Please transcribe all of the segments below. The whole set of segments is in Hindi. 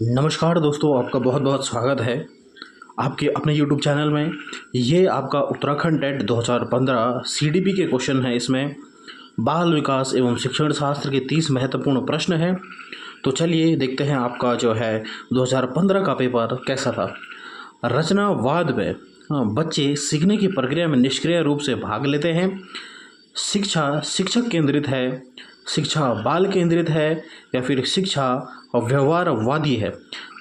नमस्कार दोस्तों, आपका बहुत बहुत स्वागत है आपके अपने YouTube चैनल में। ये आपका उत्तराखंड टेट 2015 CDP के क्वेश्चन है। इसमें बाल विकास एवं शिक्षण शास्त्र के 30 महत्वपूर्ण प्रश्न हैं। तो चलिए देखते हैं आपका जो है 2015 का पेपर कैसा था। रचनावाद में बच्चे सीखने की प्रक्रिया में निष्क्रिय रूप से भाग लेते हैं। शिक्षा शिक्षक केंद्रित है, शिक्षा बाल केंद्रित है, या फिर शिक्षा व्यवहारवादी है।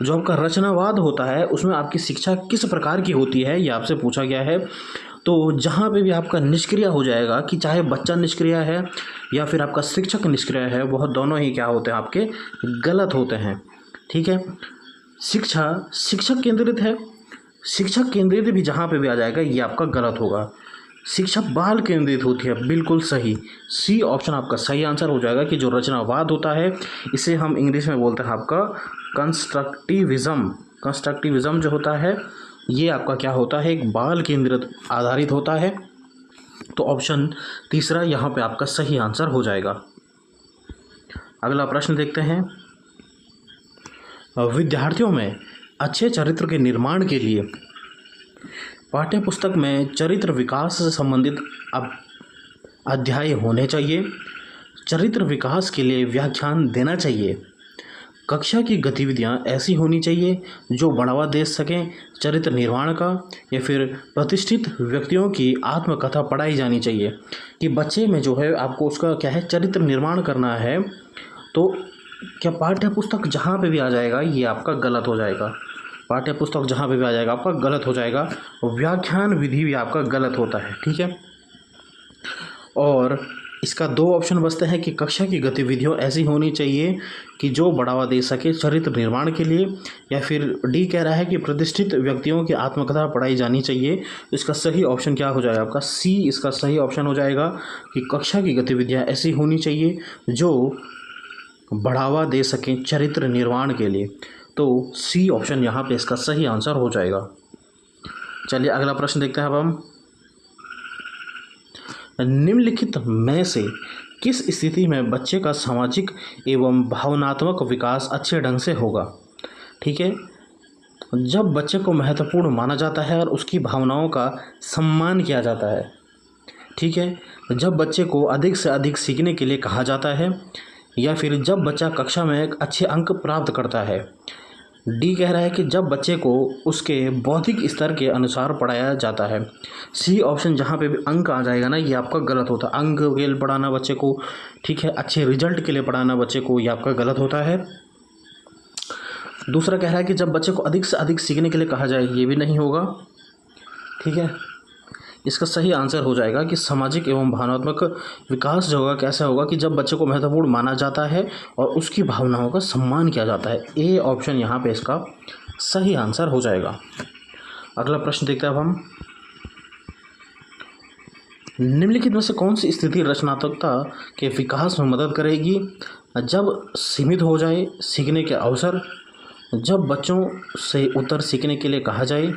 जो आपका रचनावाद होता है उसमें आपकी शिक्षा किस प्रकार की होती है ये आपसे पूछा गया है। तो जहाँ पे भी आपका निष्क्रिय हो जाएगा कि चाहे बच्चा निष्क्रिय है या फिर आपका शिक्षक निष्क्रिय है, वह दोनों ही क्या होते हैं, आपके गलत होते हैं। ठीक है। शिक्षा शिक्षक केंद्रित है, शिक्षक केंद्रित भी जहाँ पे भी आ जाएगा ये आपका गलत होगा। शिक्षा बाल केंद्रित होती है, बिल्कुल सही। सी ऑप्शन आपका सही आंसर हो जाएगा कि जो रचनावाद होता है इसे हम इंग्लिश में बोलते हैं आपका कंस्ट्रक्टिविज्म। कंस्ट्रक्टिविज्म जो होता है ये आपका क्या होता है, एक बाल केंद्रित आधारित होता है। तो ऑप्शन तीसरा यहाँ पे आपका सही आंसर हो जाएगा। अगला प्रश्न देखते हैं। विद्यार्थियों में अच्छे चरित्र के निर्माण के लिए पाठ्य पुस्तक में चरित्र विकास से संबंधित अध्याय होने चाहिए। चरित्र विकास के लिए व्याख्यान देना चाहिए। कक्षा की गतिविधियां ऐसी होनी चाहिए जो बढ़ावा दे सकें चरित्र निर्माण का, या फिर प्रतिष्ठित व्यक्तियों की आत्मकथा पढ़ाई जानी चाहिए। कि बच्चे में जो है आपको उसका क्या है, चरित्र निर्माण करना है। तो क्या पाठ्य पुस्तक जहाँ पे भी आ जाएगा ये आपका गलत हो जाएगा। पाठ्य पुस्तक जहाँ पे भी आ जाएगा आपका गलत हो जाएगा। व्याख्यान विधि भी आपका गलत होता है। ठीक है। और इसका दो ऑप्शन बचते हैं कि कक्षा की गतिविधियों ऐसी होनी चाहिए कि जो बढ़ावा दे सके चरित्र निर्माण के लिए, या फिर डी कह रहा है कि प्रतिष्ठित व्यक्तियों की आत्मकथा पढ़ाई जानी चाहिए। तो इसका सही ऑप्शन क्या हो जाएगा आपका, सी इसका सही ऑप्शन हो जाएगा कि कक्षा की गतिविधियाँ ऐसी होनी चाहिए जो बढ़ावा दे सकें चरित्र निर्माण के लिए। तो सी ऑप्शन यहाँ पे इसका सही आंसर हो जाएगा। चलिए अगला प्रश्न देखते हैं अब हम। निम्नलिखित में से किस स्थिति में बच्चे का सामाजिक एवं भावनात्मक विकास अच्छे ढंग से होगा। ठीक है। जब बच्चे को महत्वपूर्ण माना जाता है और उसकी भावनाओं का सम्मान किया जाता है। ठीक है। जब बच्चे को अधिक से अधिक सीखने के लिए कहा जाता है, या फिर जब बच्चा कक्षा में एक अच्छे अंक प्राप्त करता है। डी कह रहा है कि जब बच्चे को उसके बौद्धिक स्तर के अनुसार पढ़ाया जाता है। सी ऑप्शन जहाँ पे भी अंक आ जाएगा ना ये आपका गलत होता है। अंक के लिए पढ़ाना बच्चे को, ठीक है, अच्छे रिजल्ट के लिए पढ़ाना बच्चे को, ये आपका गलत होता है। दूसरा कह रहा है कि जब बच्चे को अधिक से अधिक सीखने के लिए कहा जाए, ये भी नहीं होगा। ठीक है। इसका सही आंसर हो जाएगा कि सामाजिक एवं भावनात्मक विकास जो होगा कैसा होगा कि जब बच्चे को महत्वपूर्ण माना जाता है और उसकी भावनाओं का सम्मान किया जाता है। ए ऑप्शन यहाँ पे इसका सही आंसर हो जाएगा। अगला प्रश्न देखते हैं अब हम। निम्नलिखित में से कौन सी स्थिति रचनात्मकता के विकास में मदद करेगी। जब सीमित हो जाए सीखने के अवसर, जब बच्चों से उत्तर सीखने के लिए कहा जाए,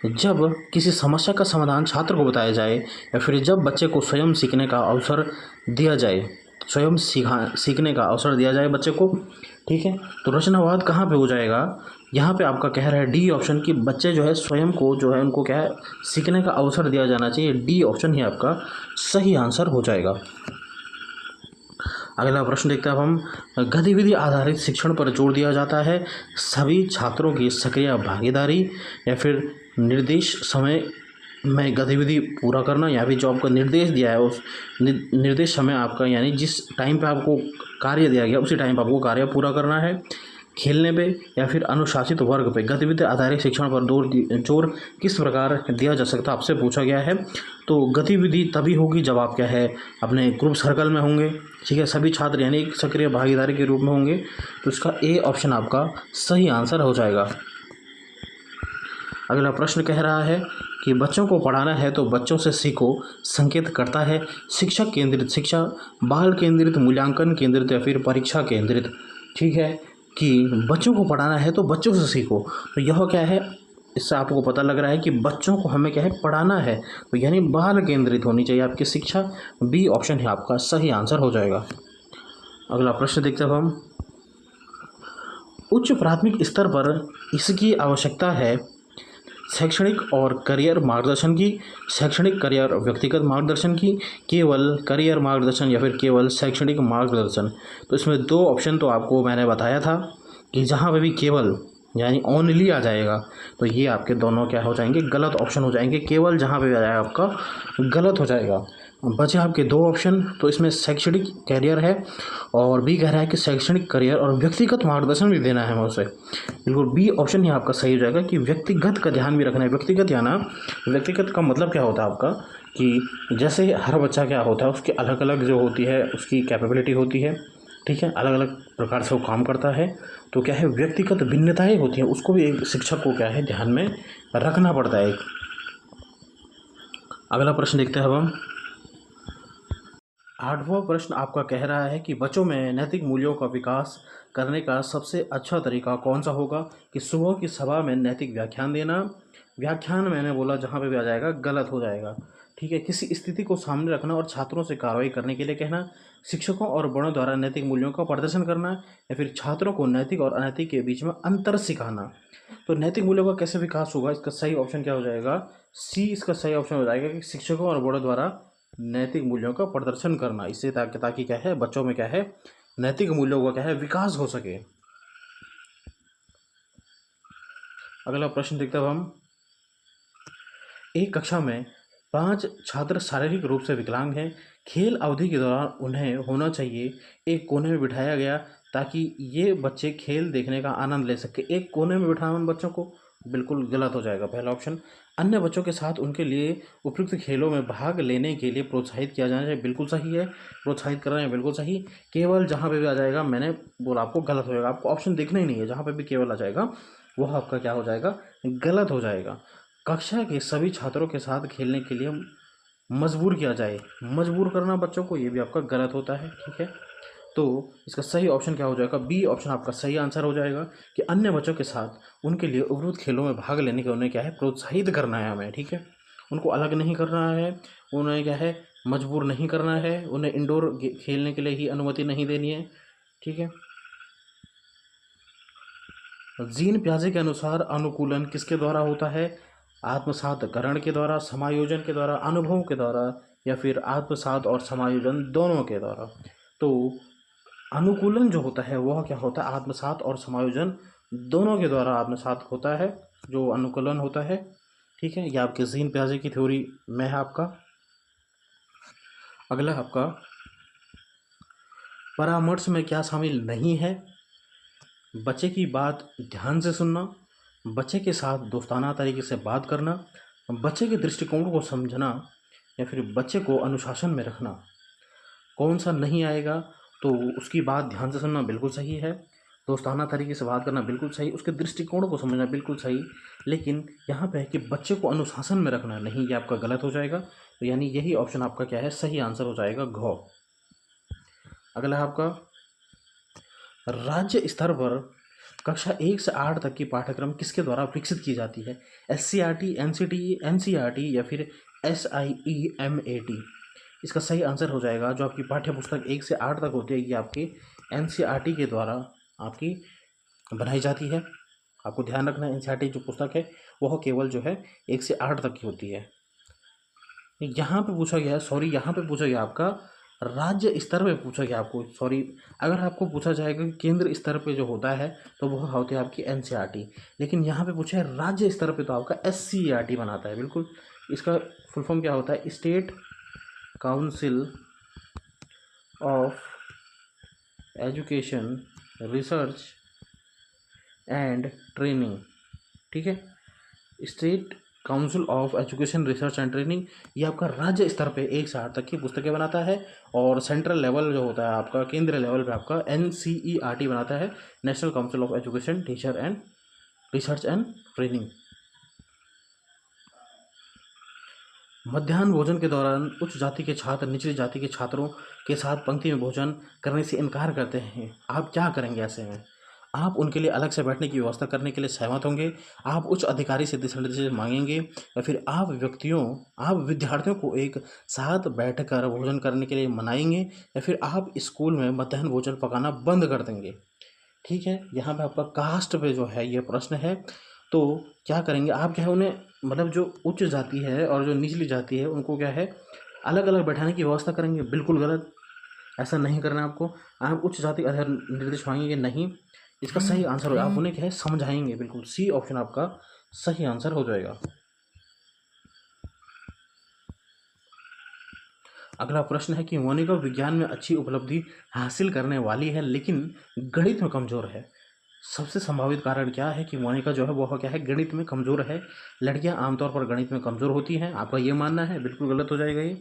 जब किसी समस्या का समाधान छात्र को बताया जाए, या फिर जब बच्चे को स्वयं सीखने का अवसर दिया जाए, स्वयं सीखने का अवसर दिया जाए बच्चे को। ठीक है। तो रचनावाद कहाँ पे हो जाएगा, यहाँ पे आपका कह रहा है डी ऑप्शन की बच्चे जो है स्वयं को जो है उनको क्या है, सीखने का अवसर दिया जाना चाहिए। डी ऑप्शन ही आपका सही आंसर हो जाएगा। अगला प्रश्न देखते हैं अब हम। गतिविधि आधारित शिक्षण पर जोर दिया जाता है। सभी छात्रों की सक्रिय भागीदारी, या फिर निर्देश समय में गतिविधि पूरा करना, या फिर जो आपको निर्देश दिया है उस निर्देश समय आपका, यानी जिस टाइम पे आपको कार्य दिया गया उसी टाइम पे आपको कार्य पूरा करना है। खेलने पे या फिर अनुशासित वर्ग पे गतिविधि आधारित शिक्षण पर जोर किस प्रकार दिया जा सकता है आपसे पूछा गया है। तो गतिविधि तभी होगी जब आप क्या है अपने ग्रुप सर्कल में होंगे। ठीक है। सभी छात्र यानी सक्रिय भागीदारी के रूप में होंगे। तो इसका ए ऑप्शन आपका सही आंसर हो जाएगा। अगला प्रश्न कह रहा है कि बच्चों को पढ़ाना है तो बच्चों से सीखो संकेत करता है शिक्षक केंद्रित शिक्षा, बाल केंद्रित, मूल्यांकन केंद्रित, या फिर परीक्षा केंद्रित। ठीक है। कि बच्चों को पढ़ाना है तो बच्चों से सीखो, तो यह क्या है, इससे आपको पता लग रहा है कि बच्चों को हमें क्या है पढ़ाना है, तो यानी बाल केंद्रित होनी चाहिए आपकी शिक्षा। बी ऑप्शन है आपका सही आंसर हो जाएगा। अगला प्रश्न देखते हैं हम। उच्च प्राथमिक स्तर पर इसकी आवश्यकता है शैक्षणिक और करियर मार्गदर्शन की, शैक्षणिक करियर और व्यक्तिगत मार्गदर्शन की, केवल करियर मार्गदर्शन या फिर केवल शैक्षणिक मार्गदर्शन। तो इसमें दो ऑप्शन तो आपको मैंने बताया था कि जहाँ पे भी केवल यानी ओनली आ जाएगा तो ये आपके दोनों क्या हो जाएंगे, गलत ऑप्शन हो जाएंगे। केवल जहाँ पे आ जाएगा आपका गलत हो जाएगा। बचे आपके दो ऑप्शन, तो इसमें शैक्षणिक करियर है और बी कह रहा है कि शैक्षणिक करियर और व्यक्तिगत मार्गदर्शन भी देना है मुझसे। बिल्कुल बी ऑप्शन ही आपका सही हो जाएगा कि व्यक्तिगत का ध्यान भी रखना है। व्यक्तिगत या ना, व्यक्तिगत का मतलब क्या होता है आपका कि जैसे हर बच्चा क्या होता है, उसकी अलग अलग जो होती है उसकी कैपेबिलिटी होती है, ठीक है, अलग अलग प्रकार से वो काम करता है। तो क्या है, व्यक्तिगत भिन्नताएं होती हैं, उसको भी एक शिक्षक को क्या है ध्यान में रखना पड़ता है। अगला प्रश्न देखते हैं अब हम। 8वां प्रश्न आपका कह रहा है कि बच्चों में नैतिक मूल्यों का विकास करने का सबसे अच्छा तरीका कौन सा होगा? कि सुबह की सभा में नैतिक व्याख्यान देना। व्याख्यान मैंने बोला जहाँ पे भी आ जाएगा गलत हो जाएगा, ठीक है। किसी स्थिति को सामने रखना और छात्रों से कार्रवाई करने के लिए कहना, शिक्षकों और बड़ों द्वारा नैतिक मूल्यों का प्रदर्शन करना, या फिर छात्रों को नैतिक और अनैतिक के बीच में अंतर सिखाना। तो नैतिक मूल्यों का कैसे विकास होगा, इसका सही ऑप्शन क्या हो जाएगा? सी इसका सही ऑप्शन हो जाएगा कि शिक्षकों और बड़ों द्वारा नैतिक मूल्यों का प्रदर्शन करना। इससे ताकि क्या है, बच्चों में क्या है, नैतिक मूल्यों का क्या है, विकास हो सके। अगला प्रश्न देखते हैं हम। एक कक्षा में 5 छात्र शारीरिक रूप से विकलांग हैं। खेल अवधि के दौरान उन्हें होना चाहिए एक कोने में बिठाया गया ताकि ये बच्चे खेल देखने का आनंद ले सके। एक कोने में बिठाना उन बच्चों को बिल्कुल गलत हो जाएगा पहला ऑप्शन। अन्य बच्चों के साथ उनके लिए उपयुक्त खेलों में भाग लेने के लिए प्रोत्साहित किया जाना चाहिए, बिल्कुल सही है। प्रोत्साहित करना है, बिल्कुल सही। केवल जहाँ पे भी आ जाएगा मैंने बोला आपको गलत हो जाएगा, आपको ऑप्शन देखना ही नहीं है। जहाँ पे भी केवल आ जाएगा वह आपका क्या हो जाएगा, गलत हो जाएगा। कक्षा के सभी छात्रों के साथ खेलने के लिए मजबूर किया जाए, मजबूर करना बच्चों को, ये भी आपका गलत होता है, ठीक है। तो इसका सही ऑप्शन क्या हो जाएगा? बी ऑप्शन आपका सही आंसर हो जाएगा कि अन्य बच्चों के साथ उनके लिए उपयुक्त खेलों में भाग लेने के उन्हें क्या है, प्रोत्साहित करना है हमें, ठीक है। उनको अलग नहीं करना है, उन्हें क्या है, मजबूर नहीं करना है, उन्हें इंडोर खेलने के लिए ही अनुमति नहीं देनी है, ठीक है। जीन प्याजे के अनुसार अनुकूलन किसके द्वारा होता है? आत्मसातकरण के द्वारा, समायोजन के द्वारा, अनुभव के द्वारा, या फिर आत्मसात और समायोजन दोनों के द्वारा। तो अनुकूलन जो होता है वह क्या होता है, आत्मसात और समायोजन दोनों के द्वारा आत्मसात होता है जो अनुकूलन होता है, ठीक है। यह आपके जीन प्याजे की थ्योरी में है आपका। अगला आपका, परामर्श में क्या शामिल नहीं है? बच्चे की बात ध्यान से सुनना, बच्चे के साथ दोस्ताना तरीके से बात करना, बच्चे के दृष्टिकोण को समझना, या फिर बच्चे को अनुशासन में रखना। कौन सा नहीं आएगा? तो उसकी बात ध्यान से सुनना बिल्कुल सही है, दोस्ताना तरीके से बात करना बिल्कुल सही, उसके दृष्टिकोण को समझना बिल्कुल सही। लेकिन यहाँ पे है कि बच्चे को अनुशासन में रखना नहीं, ये आपका गलत हो जाएगा। तो यानी यही ऑप्शन आपका क्या है, सही आंसर हो जाएगा घ। अगला है आपका, राज्य स्तर पर कक्षा 1 से 8 तक की पाठ्यक्रम किसके द्वारा विकसित की जाती है? SCRT, NCTE, NCRT, या फिर SIEMAT? इसका सही आंसर हो जाएगा जो आपकी पाठ्य पुस्तक 1 से 8 तक होती है, ये आपकी NCRT के द्वारा आपकी बनाई जाती है। आपको ध्यान रखना है NCRT जो पुस्तक है वह केवल जो है 1 से 8 तक की होती है। यहाँ पे पूछा गया, सॉरी यहाँ पे पूछा गया आपका राज्य स्तर पे पूछा गया आपको, सॉरी। अगर आपको पूछा जाएगा कि केंद्र स्तर पे जो होता है तो वह होती है आपकी NCRT, लेकिन यहाँ पे पूछा है राज्य स्तर पे तो आपका SCERT बनाता है, बिल्कुल। इसका फुल फॉर्म क्या होता है? State council of education research and training, ठीक है। State council of education research and training, ये आपका राज्य स्तर पे 1 से 8 तक की पुस्तकें बनाता है। और सेंट्रल लेवल जो होता है आपका, केंद्रीय लेवल पे आपका NCERT बनाता है, national council of education teacher and research and training. मध्याह्न भोजन के दौरान उच्च जाति के छात्र निचली जाति के छात्रों के साथ पंक्ति में भोजन करने से इनकार करते हैं, आप क्या करेंगे ऐसे में? आप उनके लिए अलग से बैठने की व्यवस्था करने के लिए सहमत होंगे, आप उच्च अधिकारी से दिशा निर्देश मांगेंगे, या फिर आप विद्यार्थियों को एक साथ बैठकर भोजन करने के लिए मनाएंगे, या फिर आप स्कूल में मध्याह्न भोजन पकाना बंद कर देंगे? ठीक है, यहाँ पे आपका कास्ट पे जो है ये प्रश्न है। तो क्या करेंगे आप, क्या है उन्हें, मतलब जो उच्च जाति है और जो निचली जाति है उनको क्या है अलग अलग बैठाने की व्यवस्था करेंगे। बिल्कुल गलत, ऐसा नहीं करना है आपको। आप उच्च जाति आधार निर्देश मांगेंगे नहीं, इसका सही आंसर हो, आप उन्हें क्या है समझाएंगे। बिल्कुल सी ऑप्शन आपका सही आंसर हो जाएगा। अगला प्रश्न है कि मोनिका विज्ञान में अच्छी उपलब्धि हासिल करने वाली है लेकिन गणित में कमज़ोर है। सबसे संभावित कारण क्या है कि मोनिका जो है वो क्या है गणित में कमज़ोर है। लड़कियां आमतौर पर गणित में कमज़ोर होती हैं, आपका ये मानना है, बिल्कुल गलत हो जाएगा ये।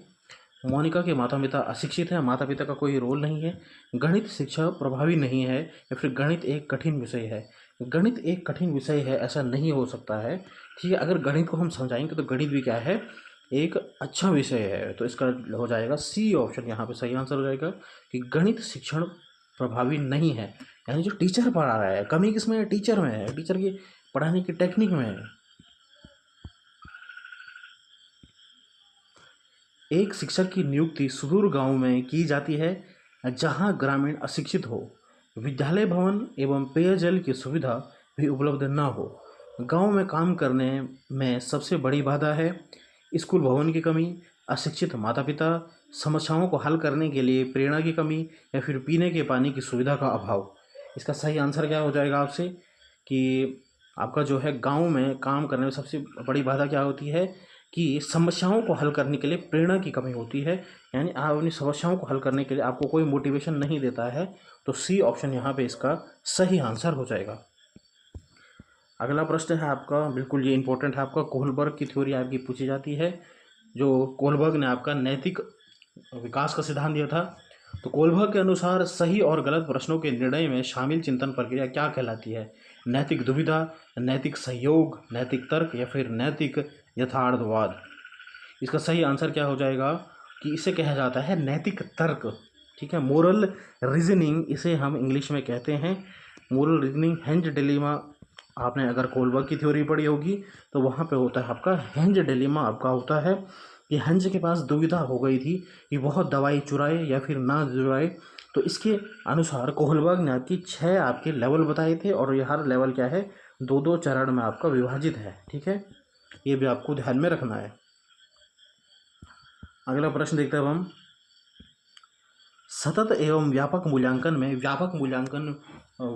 मोनिका के माता पिता अशिक्षित हैं, माता पिता का कोई रोल नहीं है। गणित शिक्षा प्रभावी नहीं है, या फिर गणित एक कठिन विषय है। गणित एक कठिन विषय है ऐसा नहीं हो सकता है। ठीक है, अगर गणित को हम समझाएंगे तो गणित भी क्या है एक अच्छा विषय है। तो इसका हो जाएगा सी ऑप्शन यहाँ पे सही आंसर हो जाएगा कि गणित शिक्षण प्रभावी नहीं है। यानी जो टीचर पढ़ा रहा है, कमी किसमें है, टीचर में है, टीचर की पढ़ाने की टेक्निक में है। एक शिक्षक की नियुक्ति सुदूर गांव में की जाती है जहां ग्रामीण अशिक्षित हो, विद्यालय भवन एवं पेयजल की सुविधा भी उपलब्ध न हो। गांव में काम करने में सबसे बड़ी बाधा है स्कूल भवन की कमी, अशिक्षित माता पिता, समस्याओं को हल करने के लिए प्रेरणा की कमी, या फिर पीने के पानी की सुविधा का अभाव। इसका सही आंसर क्या हो जाएगा आपसे कि आपका जो है गांव में काम करने में सबसे बड़ी बाधा क्या होती है कि समस्याओं को हल करने के लिए प्रेरणा की कमी होती है। यानी आप अपनी समस्याओं को हल करने के लिए आपको कोई मोटिवेशन नहीं देता है। तो सी ऑप्शन यहाँ पे इसका सही आंसर हो जाएगा। अगला प्रश्न है आपका, बिल्कुल ये इंपॉर्टेंट है आपका, कोहलबर्ग की थ्योरी आपकी पूछी जाती है। जो कोहलबर्ग ने आपका नैतिक विकास का सिद्धांत दिया था। तो कोहलबर्ग के अनुसार सही और गलत प्रश्नों के निर्णय में शामिल चिंतन प्रक्रिया क्या कहलाती है? नैतिक दुविधा, नैतिक सहयोग, नैतिक तर्क, या फिर नैतिक यथार्थवाद। इसका सही आंसर क्या हो जाएगा कि इसे कहा जाता है नैतिक तर्क। ठीक है, मोरल रीजनिंग इसे हम इंग्लिश में कहते हैं। मोरल रीजनिंग, हेंज डिलेमा, आपने अगर कोहलबर्ग की थ्योरी पढ़ी होगी तो वहाँ पे होता है आपका हेंज डिलेमा। आपका होता है कि हेंज के पास दुविधा हो गई थी कि वह दवाई चुराए या फिर ना चुराए। तो इसके अनुसार कोहलबर्ग ने आपकी 6 आपके लेवल बताए थे, और ये हर लेवल क्या है 2-2 चरण में आपका विभाजित है। ठीक है, ये भी आपको ध्यान में रखना है। अगला प्रश्न देखते हैं अब हम। सतत एवं व्यापक मूल्यांकन में व्यापक मूल्यांकन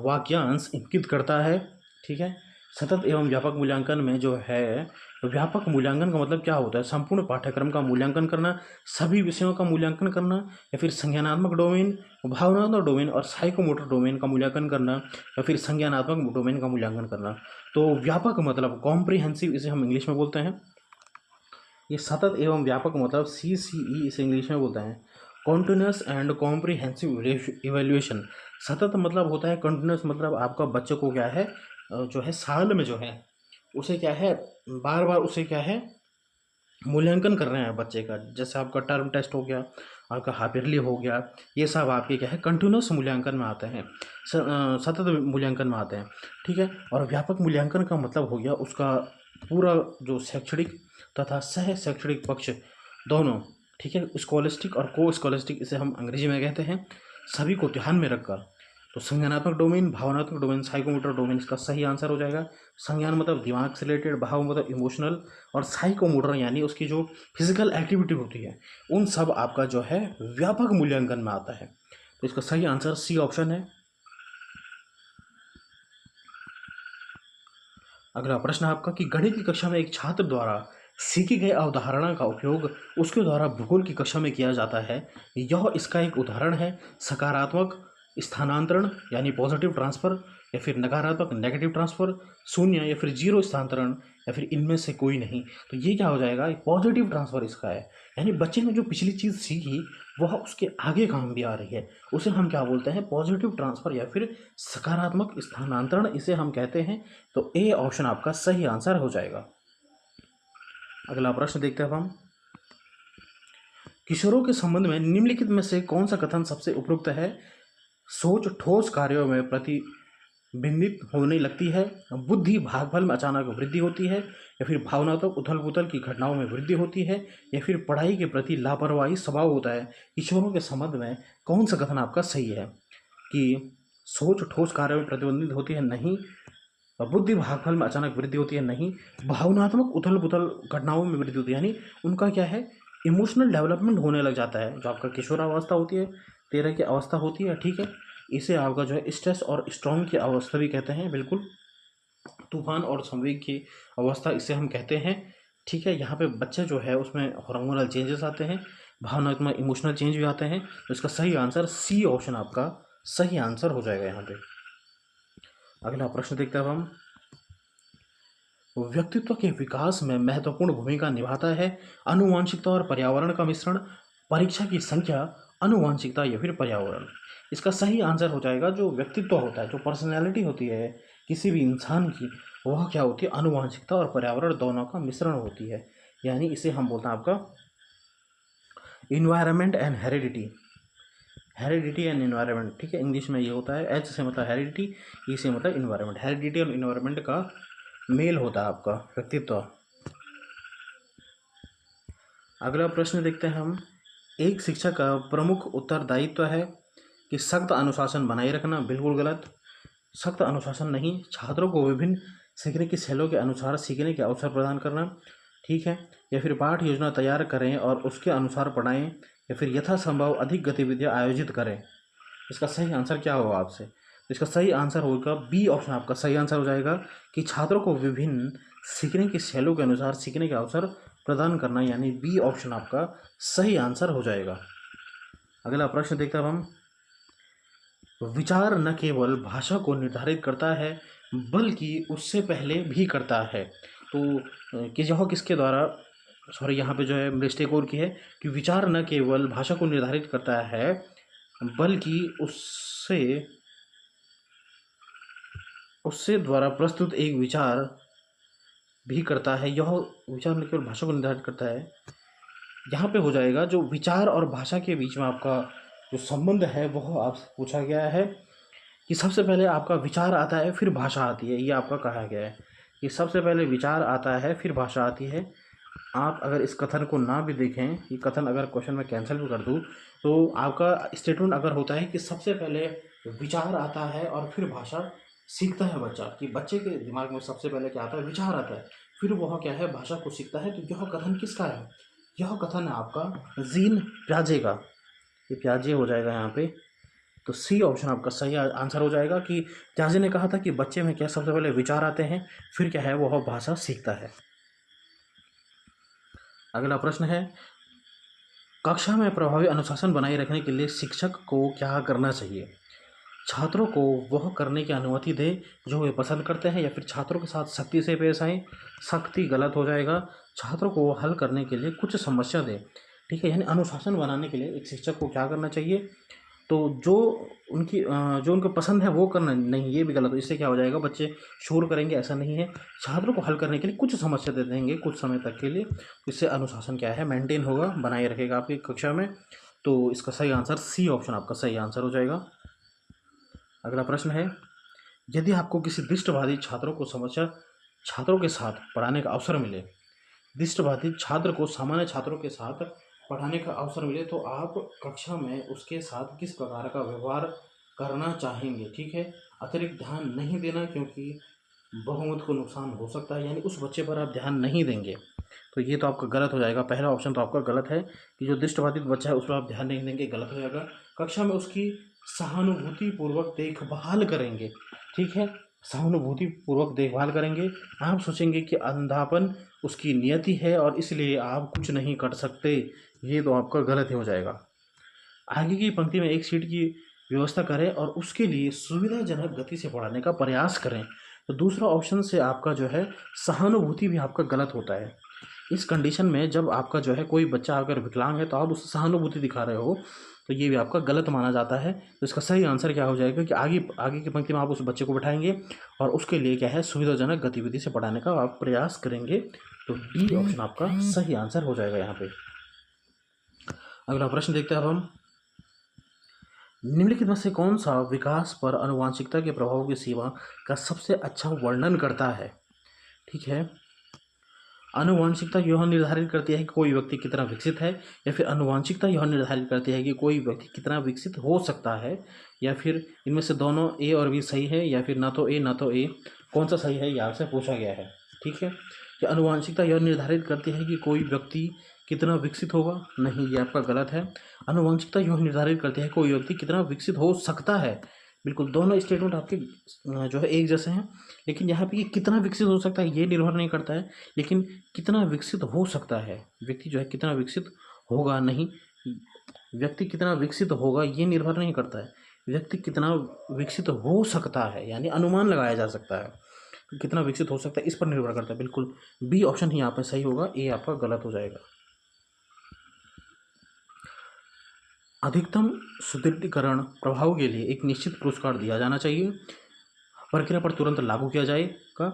वाक्यांश इंगित करता है। ठीक है, सतत एवं व्यापक मूल्यांकन में जो है व्यापक मूल्यांकन का मतलब क्या होता है? संपूर्ण पाठ्यक्रम का मूल्यांकन करना, सभी विषयों का मूल्यांकन करना, या फिर संज्ञानात्मक डोमेन, भावनात्मक डोमेन और साइकोमोटर डोमेन का मूल्यांकन करना, या फिर संज्ञानात्मक डोमेन का मूल्यांकन करना। तो व्यापक मतलब कॉम्प्रिहेंसिव, इसे हम इंग्लिश में बोलते हैं। ये सतत एवं व्यापक मतलब CCE इसे इंग्लिश में बोलते हैं, कॉन्टिन्यूस एंड कॉम्प्रिहेंसिव इवेल्युएशन। सतत मतलब होता है कंटिन्यूस, मतलब आपका बच्चे को क्या है जो है साल में जो है उसे क्या है बार बार उसे क्या है मूल्यांकन कर रहे हैं बच्चे का। जैसे आपका टर्म टेस्ट हो गया, आपका हाफ ईयरली हो गया, ये सब आपके क्या है कंटिन्यूस मूल्यांकन में आते हैं, सतत मूल्यांकन में आते हैं। ठीक है, और व्यापक मूल्यांकन का मतलब हो गया उसका पूरा जो शैक्षणिक तथा सह शैक्षणिक पक्ष दोनों। ठीक है, स्कॉलस्टिक और को स्कॉलस्टिक इसे हम अंग्रेजी में कहते हैं, सभी को ध्यान में रखकर। तो संज्ञानात्मक डोमेन, भावनात्मक डोमेन, साइकोमोटर डोमेन इसका सही आंसर हो जाएगा। संज्ञान मतलब दिमाग से रिलेटेड, भाव मतलब इमोशनल, और साइकोमोटर यानी उसकी जो फिजिकल एक्टिविटी होती है, उन सब आपका जो है व्यापक मूल्यांकन में आता है। तो इसका सही आंसर सी ऑप्शन है। अगला प्रश्न आपका कि गणित की कक्षा में एक छात्र द्वारा सीखी गई अवधारणा का उपयोग उसके द्वारा भूगोल की कक्षा में किया जाता है। यह इसका एक उदाहरण है। सकारात्मक स्थानांतरण यानी पॉजिटिव ट्रांसफर, या फिर नकारात्मक नेगेटिव ट्रांसफर, शून्य या फिर जीरो स्थानांतरण, या फिर इनमें से कोई नहीं। तो ये क्या हो जाएगा, पॉजिटिव ट्रांसफर इसका है। यानी बच्चे ने जो पिछली चीज़ सीखी वह उसके आगे काम भी आ रही है, उसे हम क्या बोलते हैं पॉजिटिव ट्रांसफर या फिर सकारात्मक स्थानांतरण इसे हम कहते हैं। तो ए ऑप्शन आपका सही आंसर हो जाएगा। अगला प्रश्न देखते हैं अब हम। किशोरों के संबंध में निम्नलिखित में से कौन सा कथन सबसे उपयुक्त है? सोच ठोस कार्यों में प्रतिबिंबित होने लगती है, बुद्धि भागफल में अचानक वृद्धि होती है, या फिर भावनात्मक उथल पुथल की घटनाओं में वृद्धि होती है, या फिर पढ़ाई के प्रति लापरवाही स्वभाव होता है। किशोरों के संबंध में कौन सा कथन आपका सही है कि सोच ठोस कार्य में प्रतिबंधित होती है? नहीं। बुद्धि भागफल में अचानक वृद्धि होती है? नहीं। भावनात्मक उथल पुथल घटनाओं में वृद्धि होती है, यानी उनका क्या है, इमोशनल डेवलपमेंट होने लग जाता है। जो आपका किशोरावस्था होती है, 13 की अवस्था होती है, ठीक है, इसे आपका जो है स्ट्रेस और स्ट्रॉन्ग की अवस्था भी कहते हैं, बिल्कुल, तूफान और संवेग की अवस्था इसे हम कहते हैं, ठीक है। यहाँ पे बच्चे जो है उसमें हार्मोनल चेंजेस आते हैं, भावनात्मक इमोशनल चेंज भी आते हैं। तो इसका सही आंसर सी ऑप्शन आपका सही आंसर हो जाएगा यहाँ पे। अगला प्रश्न देखते हैं अब हम। व्यक्तित्व के विकास में महत्वपूर्ण भूमिका निभाता है आनुवांशिकता और पर्यावरण का मिश्रण, परीक्षा की संख्या, आनुवांशिकता या फिर पर्यावरण? इसका सही आंसर हो जाएगा जो व्यक्तित्व होता है, जो पर्सनैलिटी होती है किसी भी इंसान की, वह क्या होती है, आनुवांशिकता और पर्यावरण दोनों का मिश्रण होती है। यानी इसे हम बोलते हैं आपका environment and heredity, heredity and environment, ठीक है। इंग्लिश में ये होता है, एच से मतलब हेरिडिटी, ई से मतलब इन्वायरमेंट। हेरिडिटी और इन्वायरमेंट का मेल होता है आपका व्यक्तित्व। अगला प्रश्न देखते हैं हम। एक शिक्षक का प्रमुख उत्तरदायित्व है कि सख्त अनुशासन बनाए रखना, बिल्कुल गलत। सख्त अनुशासन नहीं, छात्रों को विभिन्न सीखने की शैलियों के अनुसार सीखने के अवसर प्रदान करना, ठीक है। या फिर पाठ योजना तैयार करें और उसके अनुसार पढ़ाएं, या फिर यथासंभव अधिक गतिविधियां आयोजित करें। इसका सही आंसर क्या होगा आपसे? तो इसका सही आंसर होगा बी ऑप्शन आपका सही आंसर हो जाएगा कि छात्रों को विभिन्न सीखने की शैलियों के अनुसार सीखने के अवसर प्रदान करना, यानी बी ऑप्शन आपका सही आंसर हो जाएगा। अगला प्रश्न देखते हैं अब हम। विचार न केवल भाषा को निर्धारित करता है बल्कि उससे पहले भी करता है। तो कि यह किसके द्वारा, सॉरी यहाँ पे जो है मिस्टेक और की है कि विचार न केवल भाषा को निर्धारित करता है बल्कि उससे द्वारा प्रस्तुत एक विचार भी करता है। यह विचार न केवल भाषा को निर्धारित करता है, यहाँ पे हो जाएगा जो विचार और भाषा के बीच में आपका जो संबंध है वह आपसे पूछा गया है कि सबसे पहले आपका विचार आता है फिर भाषा आती है। ये आपका कहा गया है कि सबसे पहले विचार आता है फिर भाषा आती है। आप अगर इस कथन को ना भी देखें, ये कथन अगर क्वेश्चन में कैंसिल भी कर दूँ, तो आपका स्टेटमेंट अगर होता है कि सबसे पहले विचार आता है और फिर भाषा सीखता है बच्चा, कि बच्चे के दिमाग में सबसे पहले क्या आता है, विचार आता है, फिर वह क्या है, भाषा को सीखता है। तो यह कथन किसका है? यह कथन है आपका जीन प्याजे का। ये प्याजे हो जाएगा यहाँ पे। तो सी ऑप्शन आपका सही आंसर हो जाएगा कि प्याजे ने कहा था कि बच्चे में क्या सबसे पहले विचार आते हैं फिर क्या है, वह भाषा सीखता है। अगला प्रश्न है, कक्षा में प्रभावी अनुशासन बनाए रखने के लिए शिक्षक को क्या करना चाहिए? छात्रों को वह करने की अनुमति दें जो वे पसंद करते हैं, या फिर छात्रों के साथ सख्ती से पेश आएँ? सख्ती गलत हो जाएगा। छात्रों को हल करने के लिए कुछ समस्या दें, ठीक है। यानी अनुशासन बनाने के लिए एक शिक्षक को क्या करना चाहिए, तो जो उनको पसंद है वो करना नहीं, ये भी गलत हो। इससे क्या हो जाएगा, बच्चे शोर करेंगे, ऐसा नहीं है। छात्रों को हल करने के लिए कुछ समस्या दे देंगे कुछ समय तक के लिए, इससे अनुशासन क्या है, मेंटेन होगा, बनाए रखेगा आपकी कक्षा में। तो इसका सही आंसर सी ऑप्शन आपका सही आंसर हो जाएगा। अगला प्रश्न है, यदि आपको किसी दृष्टिबाधित छात्रों के साथ पढ़ाने का अवसर मिले, दृष्टिबाधित छात्र को सामान्य छात्रों के साथ पढ़ाने का अवसर मिले, तो आप कक्षा में उसके साथ किस प्रकार का व्यवहार करना चाहेंगे, ठीक है। अतिरिक्त ध्यान नहीं देना क्योंकि बहुमत को नुकसान हो सकता है, यानी उस बच्चे पर आप ध्यान नहीं देंगे। तो ये तो आपका गलत हो जाएगा, पहला ऑप्शन तो आपका गलत है कि जो दृष्टिबाधित बच्चा है उस पर आप ध्यान नहीं देंगे, गलत हो जाएगा। कक्षा में उसकी सहानुभूतिपूर्वक देखभाल करेंगे, ठीक है, सहानुभूतिपूर्वक देखभाल करेंगे। आप सोचेंगे कि अंधापन उसकी नियति है और इसलिए आप कुछ नहीं कर सकते, ये तो आपका गलत ही हो जाएगा। आगे की पंक्ति में एक सीट की व्यवस्था करें और उसके लिए सुविधाजनक गति से पढ़ाने का प्रयास करें। तो दूसरा ऑप्शन से आपका जो है सहानुभूति भी आपका गलत होता है। इस कंडीशन में जब आपका जो है कोई बच्चा अगर विकलांग है तो आप उससे सहानुभूति दिखा रहे हो, तो ये भी आपका गलत माना जाता है। तो इसका सही आंसर क्या हो जाएगा कि आगे की पंक्ति में आप उस बच्चे को बैठाएंगे और उसके लिए क्या है, सुविधाजनक गतिविधि से पढ़ाने का आप प्रयास करेंगे। तो डी ऑप्शन आपका सही आंसर हो जाएगा यहाँ पे। अगला प्रश्न देखते हैं अब हम। निम्नलिखित में से कौन सा विकास पर आनुवांशिकता के प्रभाव की सीमा का सबसे अच्छा वर्णन करता है, ठीक है। आनुवांशिकता यह निर्धारित करती है कि कोई व्यक्ति कितना विकसित है, या फिर आनुवांशिकता यह निर्धारित करती है कि कोई व्यक्ति कितना विकसित हो सकता है, या फिर इनमें से दोनों ए और बी सही है, या फिर ना तो ए ना तो ए, कौन सा सही है ये आपसे पूछा गया है। ठीक है, कि आनुवांशिकता यह निर्धारित करती है कि कोई व्यक्ति कितना विकसित होगा, नहीं ये आपका गलत है। आनुवांशिकता यह निर्धारित करती है कोई व्यक्ति कितना विकसित हो सकता है। बिल्कुल दोनों स्टेटमेंट आपके जो है एक जैसे हैं, लेकिन यहाँ पे ये कितना विकसित हो सकता है ये निर्भर नहीं करता है, लेकिन कितना विकसित हो सकता है, व्यक्ति जो है कितना विकसित होगा नहीं, व्यक्ति कितना विकसित होगा ये निर्भर नहीं करता है, व्यक्ति कितना विकसित हो सकता है यानी अनुमान लगाया जा सकता है, कितना विकसित हो सकता है इस पर निर्भर करता है। बिल्कुल बी ऑप्शन ही यहाँ पे सही होगा, ए आपका गलत हो जाएगा। अधिकतम सुदृढ़ीकरण प्रभाव के लिए एक निश्चित पुरस्कार दिया जाना चाहिए। प्रक्रिया पर तुरंत लागू किया जाएगा,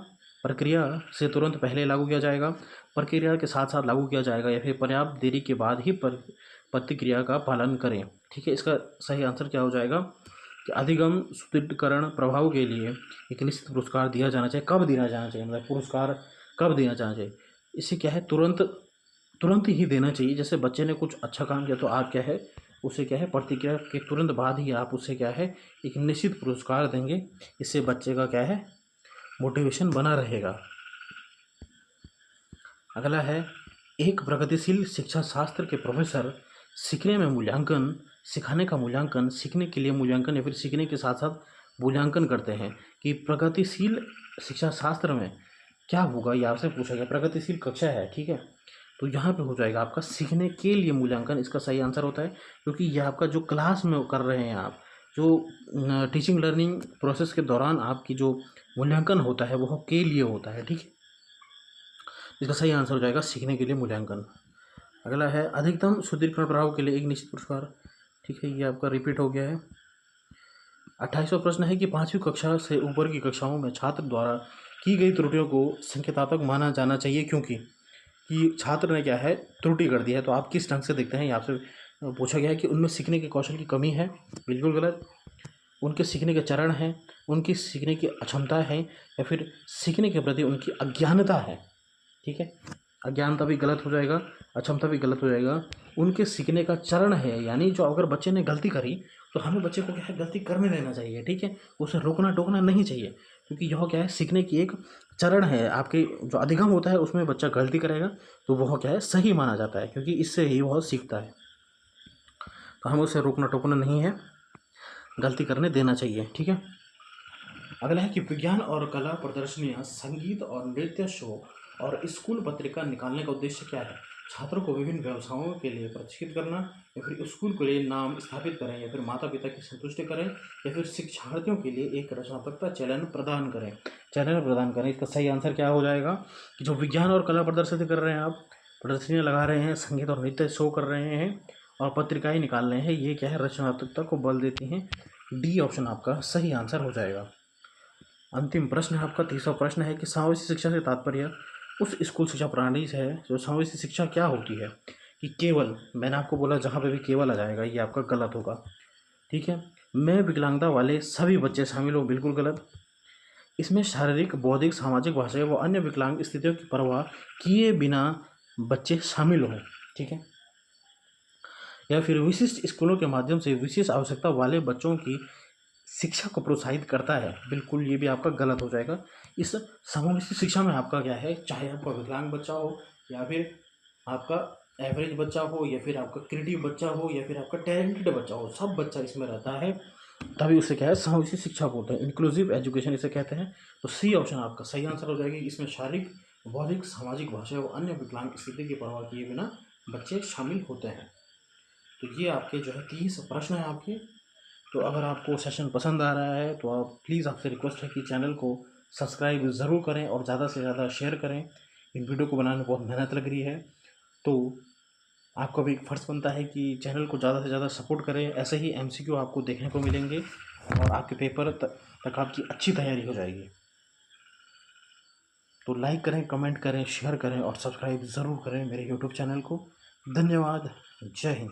प्रक्रिया से तुरंत पहले लागू किया जाएगा, प्रक्रिया के साथ साथ लागू किया जाएगा, या फिर पर्याप्त देरी के बाद ही प्रतिक्रिया का पालन करें। ठीक है, इसका सही आंसर क्या हो जाएगा कि अधिगम सुदृढ़ीकरण प्रभाव के लिए एक निश्चित पुरस्कार दिया जाना चाहिए। कब दिया जाना चाहिए, मतलब पुरस्कार कब देना जाना चाहिए, इससे क्या है तुरंत ही देना चाहिए। जैसे बच्चे ने कुछ अच्छा काम किया तो आप क्या है उसे क्या है प्रतिक्रिया के तुरंत बाद ही आप उसे क्या है एक निश्चित पुरस्कार देंगे, इससे बच्चे का क्या है मोटिवेशन बना रहेगा। अगला है, एक प्रगतिशील शिक्षा शास्त्र के प्रोफेसर सीखने में मूल्यांकन, सिखाने का मूल्यांकन, सीखने के लिए मूल्यांकन या फिर सीखने के साथ साथ मूल्यांकन करते हैं। कि प्रगतिशील शिक्षा शास्त्र में क्या होगा ये आपसे पूछा गया, प्रगतिशील कक्षा है, ठीक है, तो यहाँ पे हो जाएगा आपका सीखने के लिए मूल्यांकन, इसका सही आंसर होता है, क्योंकि यह आपका जो क्लास में कर रहे हैं आप, जो टीचिंग लर्निंग प्रोसेस के दौरान आपकी जो मूल्यांकन होता है वह के लिए होता है। ठीक है, इसका सही आंसर हो जाएगा सीखने के लिए मूल्यांकन। अगला है, अधिकतम सुदृढ़ीकरण प्रभाव के लिए एक निश्चित पुरस्कार। ठीक है, ये आपका रिपीट हो गया है। 28वां प्रश्न है कि 5वीं कक्षा से ऊपर की कक्षाओं में छात्र द्वारा की गई त्रुटियों को संकेतात्मक माना जाना चाहिए, क्योंकि कि छात्र ने क्या है त्रुटि कर दी है, तो आप किस ढंग से देखते हैं ये आपसे पूछा गया है। कि उनमें सीखने के कौशल की कमी है, बिल्कुल गलत, उनके सीखने के चरण हैं, उनकी सीखने की अक्षमता है, या फिर सीखने के प्रति उनकी अज्ञानता है। ठीक है, अज्ञानता भी गलत हो जाएगा, अक्षमता भी गलत हो जाएगा। उनके सीखने का चरण है, यानी जो अगर बच्चे ने गलती करी तो हमें बच्चे को क्या है गलती करने देना चाहिए। ठीक है, उसे रोकना टोकना नहीं चाहिए, क्योंकि यह क्या है सीखने की एक चरण है। आपके जो अधिगम होता है उसमें बच्चा गलती करेगा तो वह क्या है सही माना जाता है, क्योंकि इससे ही वह सीखता है। तो हमें उसे रोकना टोकना नहीं है, गलती करने देना चाहिए। ठीक है, अगला है कि विज्ञान और कला प्रदर्शनियाँ, संगीत और नृत्य शो और स्कूल पत्रिका निकालने का उद्देश्य क्या है। छात्रों को विभिन्न व्यवसायों के लिए प्रशिक्षित करना, या फिर स्कूल के लिए नाम स्थापित करें, या फिर माता पिता की संतुष्टि करें, या फिर शिक्षार्थियों के लिए एक रचनात्मकता चैनल प्रदान करें। इसका सही आंसर क्या हो जाएगा कि जो विज्ञान और कला प्रदर्शित कर रहे हैं आप, प्रदर्शनियाँ लगा रहे हैं, संगीत और नृत्य शो कर रहे हैं और पत्रिकाएँ निकाल रहे हैं, ये क्या है रचनात्मकता को बल देती हैं। डी ऑप्शन आपका सही आंसर हो जाएगा। अंतिम प्रश्न है आपका 30वां प्रश्न है कि समावेशी शिक्षा से तात्पर्य उस स्कूल शिक्षा प्रणाली से है जो समावेशी शिक्षा क्या होती है। कि केवल, मैंने आपको बोला जहाँ पे भी केवल आ जाएगा ये आपका गलत होगा। ठीक है, मैं विकलांगता वाले सभी बच्चे शामिल हो, बिल्कुल गलत। इसमें शारीरिक, बौद्धिक, सामाजिक, भाषाई व अन्य विकलांग स्थितियों की परवाह किए बिना बच्चे शामिल हों। ठीक है, या फिर विशिष्ट स्कूलों के माध्यम से विशेष आवश्यकता वाले बच्चों की शिक्षा को प्रोत्साहित करता है, बिल्कुल ये भी आपका गलत हो जाएगा। इस समावेशी शिक्षा में आपका क्या है, चाहे आपका विकलांग बच्चा हो, या फिर आपका एवरेज बच्चा हो, या फिर आपका क्रिएटिव बच्चा हो, या फिर आपका टैलेंटेड बच्चा हो, सब बच्चा इसमें रहता है, तभी उसे क्या है समावेशी शिक्षा बोलते हैं, इंक्लूसिव एजुकेशन इसे कहते हैं। तो सी ऑप्शन आपका सही आंसर हो जाएगी। इसमें शारीरिक, बौद्धिक, सामाजिक, भाषा और अन्य विकलांग स्थिति की परवाह किए बिना बच्चे शामिल होते हैं। तो ये आपके जो है 30 प्रश्न हैं आपके। तो अगर आपको सेशन पसंद आ रहा है तो आप प्लीज़, आपसे रिक्वेस्ट है कि चैनल को सब्सक्राइब ज़रूर करें और ज़्यादा से ज़्यादा शेयर करें। इन वीडियो को बनाने में बहुत मेहनत लग रही है, तो आपका भी एक फ़र्ज़ बनता है कि चैनल को ज़्यादा से ज़्यादा सपोर्ट करें। ऐसे ही MCQ आपको देखने को मिलेंगे और आपके पेपर तक आपकी अच्छी तैयारी हो जाएगी। तो लाइक करें, कमेंट करें, शेयर करें और सब्सक्राइब ज़रूर करें मेरे YouTube चैनल को। धन्यवाद, जय हिंद।